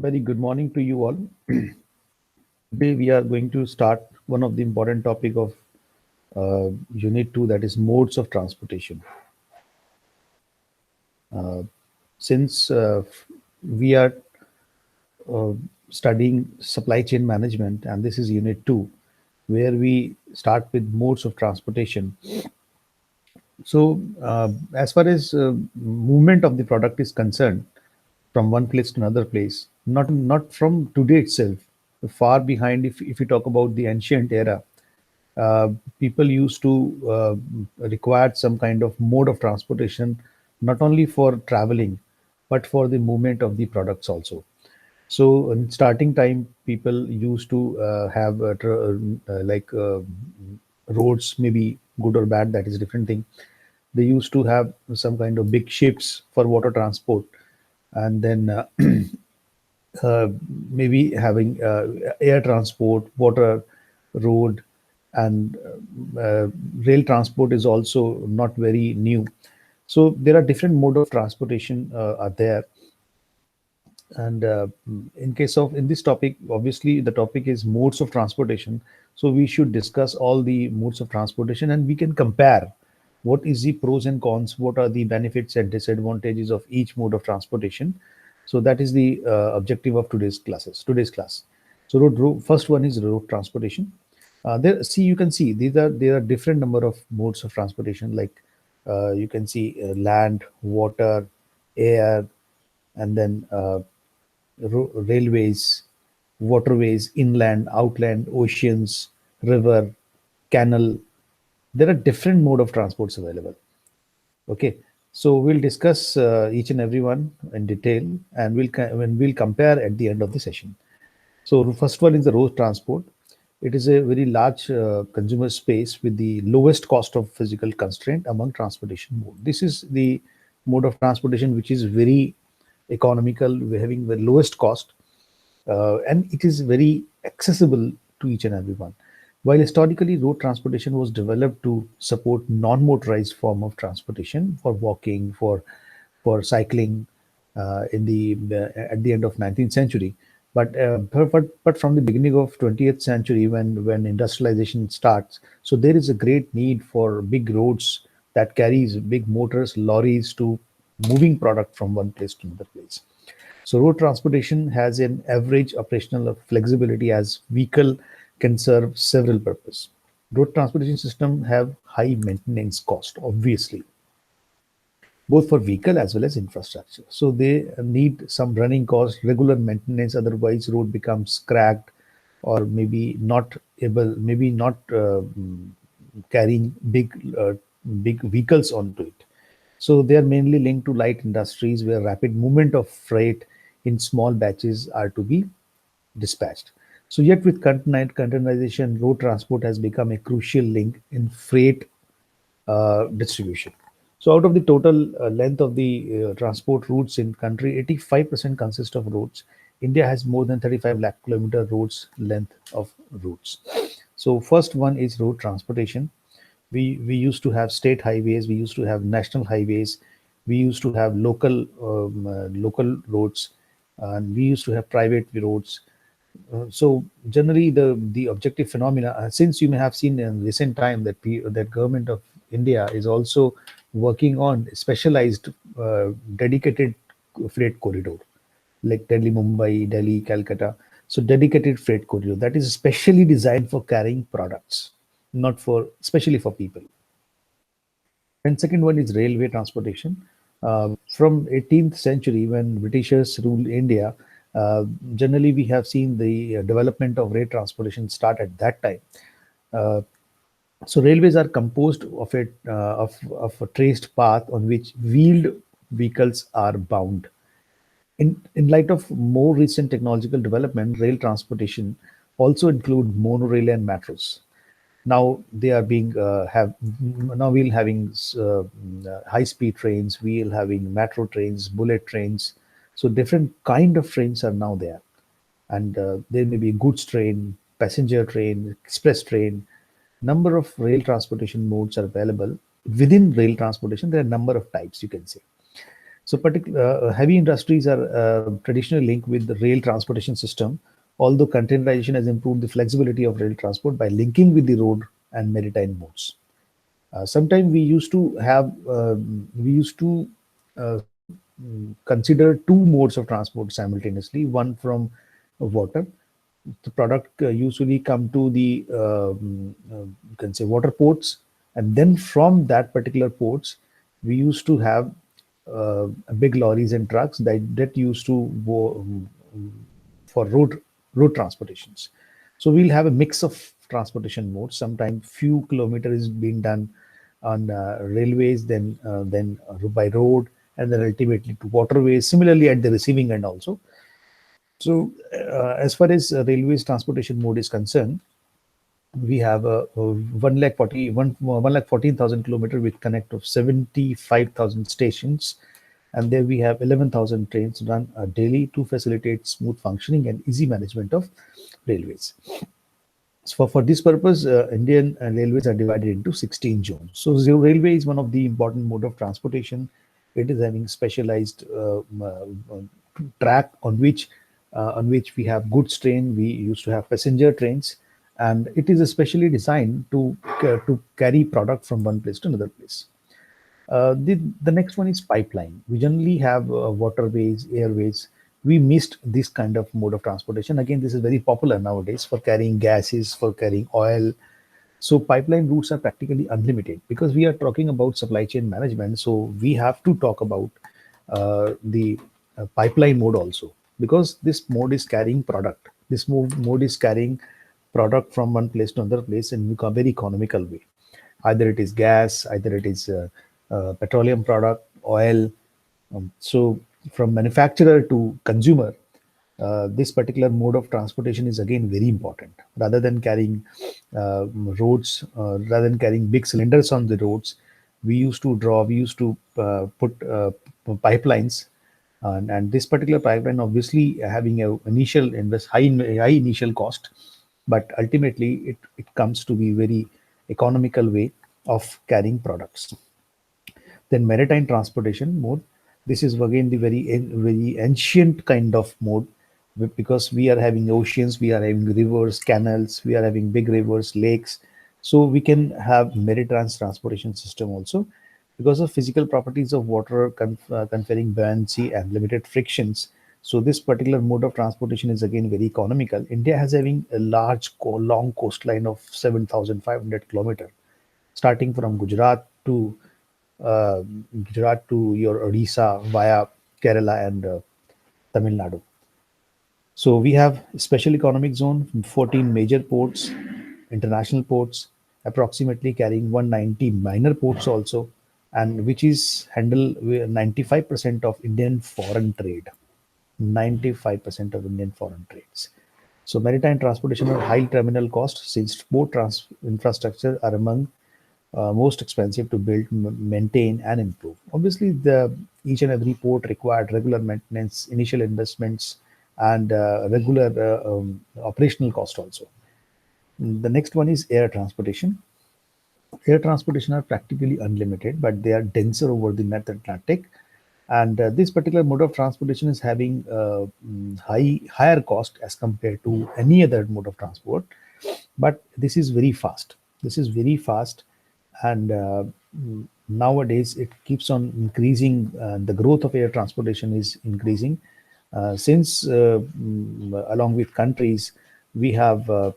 Very good morning to you all. Today we are going to start one of the important topic of Unit 2, that is modes of transportation. Since we are uh, studying supply chain management, and this is Unit 2, where we start with modes of transportation. So, as far as movement of the product is concerned, from one place to another place, not from today itself, far behind. If you talk about the ancient era, uh, people used to require some kind of mode of transportation, not only for traveling, but for the movement of the products also. So in starting time, people used to have roads, maybe good or bad, that is different thing. They used to have some kind of big ships for water transport, and then uh, maybe having air transport, water, road, and rail transport is also not very new. So there are different mode of transportation are there. And in case of in this topic, obviously the topic is modes of transportation. So we should discuss all the modes of transportation, and we can compare what is the pros and cons, what are the benefits and disadvantages of each mode of transportation. So that is the objective of today's class. So first one is road transportation. There, see, you can see there are different number of modes of transportation. Like you can see land, water, air, and then railways, waterways, inland, outland, oceans, river, canal. There are different mode of transports available. Okay, so we'll discuss each and every one in detail, and we'll compare at the end of the session. So the first one is the road transport. It is a very large consumer space with the lowest cost of physical constraint among transportation mode. This is the mode of transportation which is very economical, having the lowest cost, and it is very accessible to each and everyone. While historically road transportation was developed to support non-motorized form of transportation for walking, for cycling, in the at the end of 19th century, but from the beginning of 20th century, when industrialization starts, so there is a great need for big roads that carries big motors, lorries, to moving product from one place to another place. So road transportation has an average operational flexibility as vehicle can serve several purposes. Road transportation system have high maintenance cost, obviously, both for vehicle as well as infrastructure. So they need some running cost, regular maintenance, otherwise road becomes cracked, or maybe not carrying big vehicles onto it. So they are mainly linked to light industries where rapid movement of freight in small batches are to be dispatched. So yet with containerization, road transport has become a crucial link in freight distribution. So out of the total length of the transport routes in country, 85% consist of roads. India has more than 35 lakh kilometer roads length of routes. So first one is road transportation. We used to have state highways, we used to have national highways, we used to have local roads, and we used to have private roads. So generally, the objective phenomena, since you may have seen in recent time that that government of India is also working on specialized dedicated freight corridor, like Delhi Mumbai, Delhi Calcutta. So dedicated freight corridor that is specially designed for carrying products, not for especially for people. And second one is railway transportation. From 18th century, when Britishers ruled India, generally we have seen the development of rail transportation start at that time. Uh, so railways are composed of a traced path on which wheeled vehicles are bound. In light of more recent technological development, rail transportation also include monorail and metros. Now they are being have now we'll having high speed trains, we'll having metro trains, bullet trains. So different kind of trains are now there, and there may be goods train, passenger train, express train. Number of rail transportation modes are available. Within rail transportation there are a number of types, you can say. So, heavy industries are traditionally linked with the rail transportation system, although containerization has improved the flexibility of rail transport by linking with the road and maritime modes. Sometimes we used to consider two modes of transport simultaneously. One from water, the product usually come to the you can say water ports, and then from that particular ports, we used to have big lorries and trucks that used to go for road transportations. So we'll have a mix of transportation modes. Sometimes few kilometers is being done on railways, then by road, and then ultimately to waterways. Similarly, at the receiving end also. So, as far as railways transportation mode is concerned, we have a 1 lakh 14,000 kilometer with connect of 75,000 stations, and there we have 11,000 trains run daily to facilitate smooth functioning and easy management of railways. So for this purpose, Indian railways are divided into 16 zones. So railway is one of the important mode of transportation. It is having specialized track on which we have goods train. We used to have passenger trains, and it is especially designed to carry product from one place to another place. The next one is pipeline. We generally have waterways, airways. We missed this kind of mode of transportation. Again, this is very popular nowadays for carrying gases, for carrying oil. So pipeline routes are practically unlimited because we are talking about supply chain management. So we have to talk about the pipeline mode also, because this mode is carrying product. This mode is carrying product from one place to another place in a very economical way. Either it is gas, either it is petroleum product, oil. So from manufacturer to consumer, this particular mode of transportation is again very important. Rather than carrying rather than carrying big cylinders on the roads, we used to put pipelines, and this particular pipeline obviously having a high initial cost, but ultimately it comes to be very economical way of carrying products. Then maritime transportation mode. This is again the very ancient kind of mode, because we are having oceans, we are having rivers, canals, we are having big rivers, lakes. So we can have maritime transportation system also, because of physical properties of water conferring buoyancy and limited frictions. So this particular mode of transportation is again very economical. India has having a long coastline of 7,500 kilometer, starting from uh, Gujarat to your Odisha via Kerala and Tamil Nadu. So we have special economic zone, 14 major ports, international ports, approximately carrying 190 minor ports also, and which is handle with 95% of Indian foreign trade. 95% of Indian foreign trades. So maritime transportation are high terminal cost, since port infrastructure are among most expensive to build, maintain, and improve. Obviously, the each and every port required regular maintenance, initial investments, and regular operational cost also. The next one is air transportation. Air transportation are practically unlimited, but they are denser over the North Atlantic. And this particular mode of transportation is having higher cost as compared to any other mode of transport. But this is very fast. This is very fast, and nowadays it keeps on increasing. The growth of air transportation is increasing, since along with countries we have uh,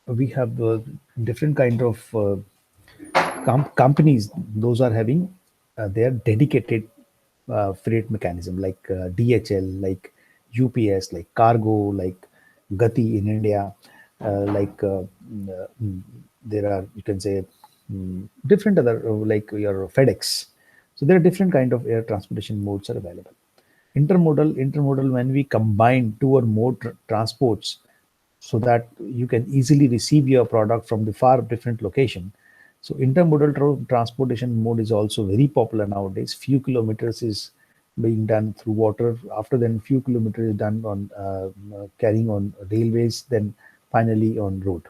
we have different kind of companies. Those are having their dedicated freight mechanism, like DHL, like UPS, like Cargo, like Gati in India, like there are, you can say, different other like your FedEx. So there are different kind of air transportation modes are available. Intermodal, when we combine two or more transports, so that you can easily receive your product from the far different location. So intermodal transportation mode is also very popular nowadays. Few kilometers is being done through water. After then, few kilometers is done on carrying on railways. Then finally on road.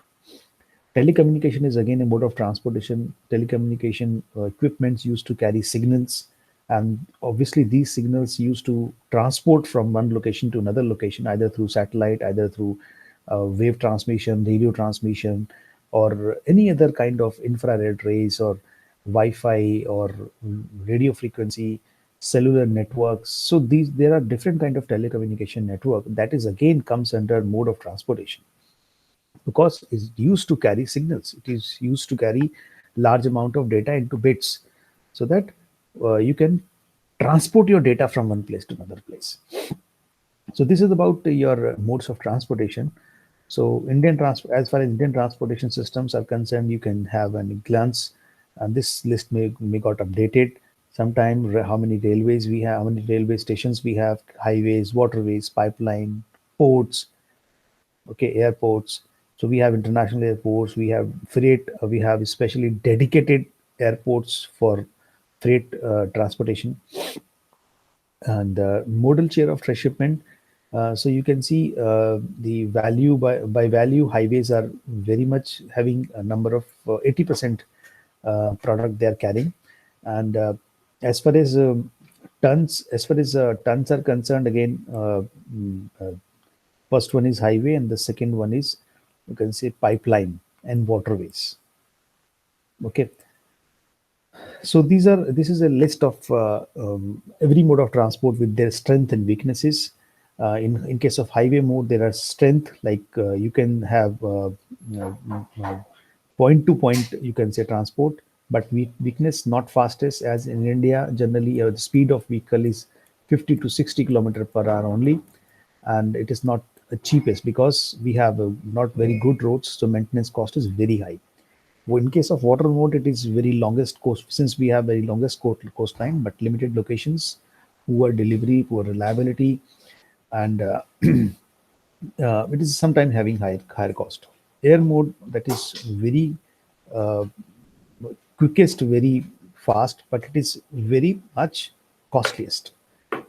Telecommunication is again a mode of transportation. Telecommunication equipments used to carry signals And obviously, these signals used to transport from one location to another location, either through satellite, either through wave transmission, radio transmission, or any other kind of infrared rays or Wi-Fi or radio frequency, cellular networks. So these there are different kind of telecommunication network that is again comes under mode of transportation because it's used to carry signals. It is used to carry large amount of data into bits, so that you can transport your data from one place to another place. So this is about your modes of transportation. So as far as Indian transportation systems are concerned, you can have a glance, and this list may got updated. Sometime how many railways we have, how many railway stations we have, highways, waterways, pipeline, ports, okay, airports. So we have international airports, we have freight, we have especially dedicated airports for freight transportation, and modal share of shipment. So you can see the value by value, highways are very much having a number of 80% product they are carrying. And as far as tons are concerned, again, first one is highway, and the second one is, you can say, pipeline and waterways. Okay, so this is a list of every mode of transport with their strength and weaknesses. In case of highway mode, there are strength, like you can have point to point, you can say, transport, but weakness, not fastest, as in India generally the speed of vehicle is 50 to 60 kilometer per hour only, and it is not cheapest because we have not very good roads, so maintenance cost is very high. In case of water mode, it is very longest coast, since we have very longest coastline, but limited locations, poor delivery, poor reliability, and it is sometimes having higher cost. Air mode, that is very uh, quickest, very fast, but it is very much costliest.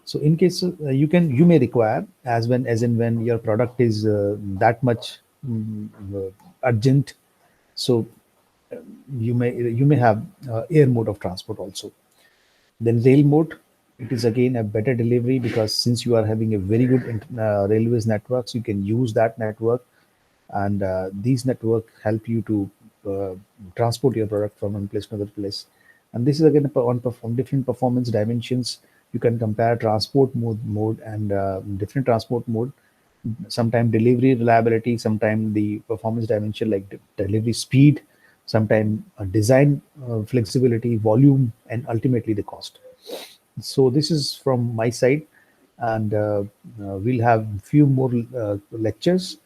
So in case you may require, as in when your product is that much urgent, so you may have air mode of transport also. Then rail mode, it is again a better delivery, because since you are having a very good railways networks, you can use that network, and these network help you to transport your product from one place to another place. And this is again on different performance dimensions. You can compare transport mode and different transport mode. Sometime delivery reliability, sometime the performance dimension like delivery speed, sometime design flexibility, volume, and ultimately the cost. So this is from my side, and we'll have few more lectures,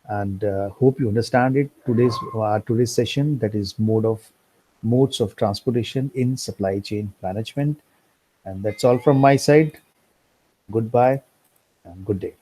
and hope you understand it. Today's session, that is modes of transportation in supply chain management, and that's all from my side. Goodbye and good day.